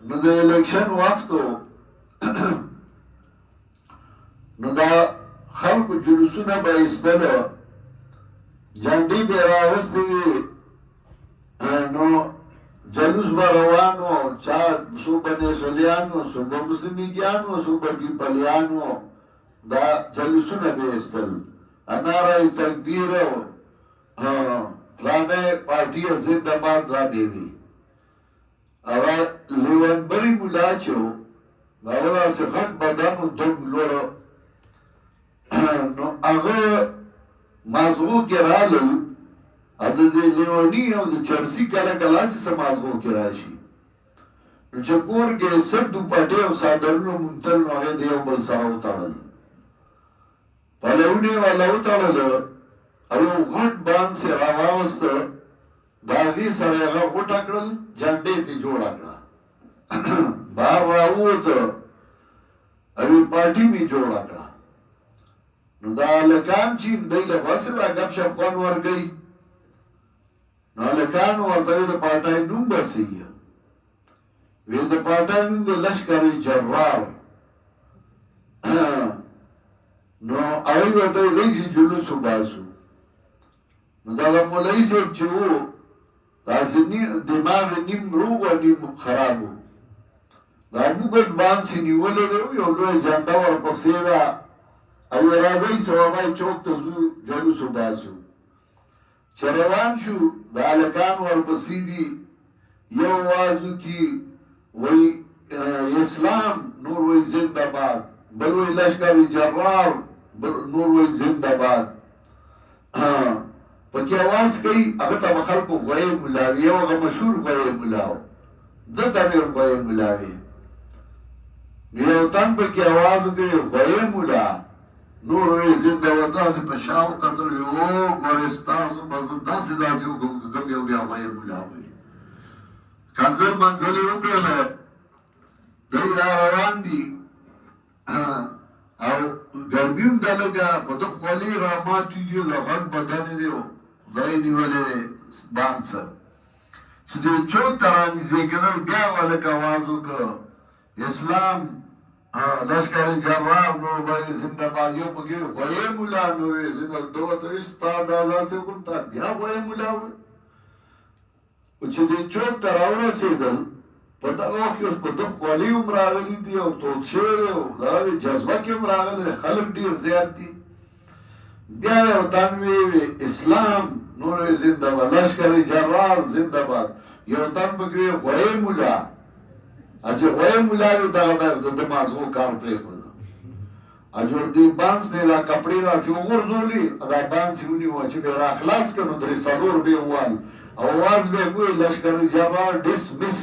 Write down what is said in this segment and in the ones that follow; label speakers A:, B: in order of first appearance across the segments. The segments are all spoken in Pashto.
A: نو د الیکشن وختو نو دا خلکو جلوسونه به ایستله جنډې به یې راوستې وي نو جلوس به روان و چا څوک به نیشنلیان و څوک به مسلم لیګیان و څوک به پیپلیان و دا جلوسونه به یې ایستل ناره تکبیر و فلانه پارټي زنده باد دا به وي هغه لیونبري ملا چې و هغه داسې غټ بدن و دم لوړه نو هغه مازغو کې رالل او د دې لیوني او د چرسي کله کله هسې څه مازغو کې راشي نو چې کور کې سر دوپټې او څادرونه مونتل نو هغې د یو بل سره وتړل پلونې والا وتړله او یو غټ بانس یې راواوسته د هغې سره یې هغه غوټه کړل جنډې ترې جوړه کړه بهر راووته او یې پارټي مې جوړه کړه نو دا هلکان چې دی له بسې دا ګپ شپ خوند ورکوي نو هلکانو ورته ویل د پارټۍ نوم به څه وي ویل د پارټۍ نوم د لشکر جرار نو هغوی ورته ویل دی چې جلوس وباسو نو دغه مولوي صاحب چې و داسې دماغ نیم روغ و نیم خراب و دا بوګت بانسې نیولی دی یو لویه جنډه ورپسې ده او یې راځئ سوابای چوک ته ځو جلوس وباسو چې روان شو د هلکان ورپسې دي یو آواز وکړي وایي اسلام نور وایي زنده باد بل وایي لشکر جرار نور وایي زنده باد پکې اواز کوي هغه ته به خلکو غوی ملا وي یو هغه مشهور غوی ملا و ده ته به هم غوی ملا وي نو یو تن پکې اواز وکړي غوی ملا نور وی زنده و داسې په شا وکتل وي او ګورې ستاسو به زه داسې وکړم که کوم یو بیا غوی ملا وي کنځل منځل یې وکړله دی را روان دي او ګرمي هم ده لږه په ده خولې را ماتې دي له غټ بدن یې دی خدای نیولې بانسه چې دې چوک ته رانږدې کېدل بیا هلک اواز وکړه اسلام لشکر جرار نو باندې زنده باد یو پکې غوی مولا نو وې زنده ده ورته وایي ستا دا داسې وکړم تا بیا غوی مولا وې خو چې دې چوک ته راورسېدل په دغه وخت کې اوس په ده خولې هم راغلي دي او تود شوی دی او دغه د جذبه کې هم راغلی دی خلک ډېر زیات دي بیا یو تن وی اسلام نور زنده باد لشکر جرار زنده باد یو تن پکې وی غوی مولا چې غوی مولا وي دغه د مازغو کار پرېښوده اجور دې بانس دی دا کپړې راسې وغورځولي دا بانس یې ونیوه چې بیا را خلاص کړه نو درې څلور به یې ووال او اواز به یې کوي لشکر جرار ډسمس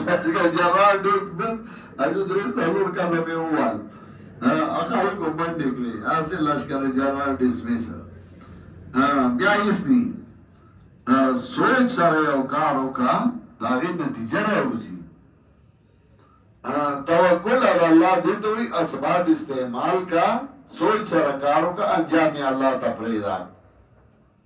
A: لشکر جرار ډسمس اجو درې څلور کاله به یې ووال خلکو منډې کړې هسې لشکر جرار ډسمس بیا هېڅ نه سوچ سره یو کار وکړه د هغې نتیجه راوځي توکل علی الله دې ته وایي اسباب استعمال کا سوچ سره کار وکړه انجام یې الله ته پرېږده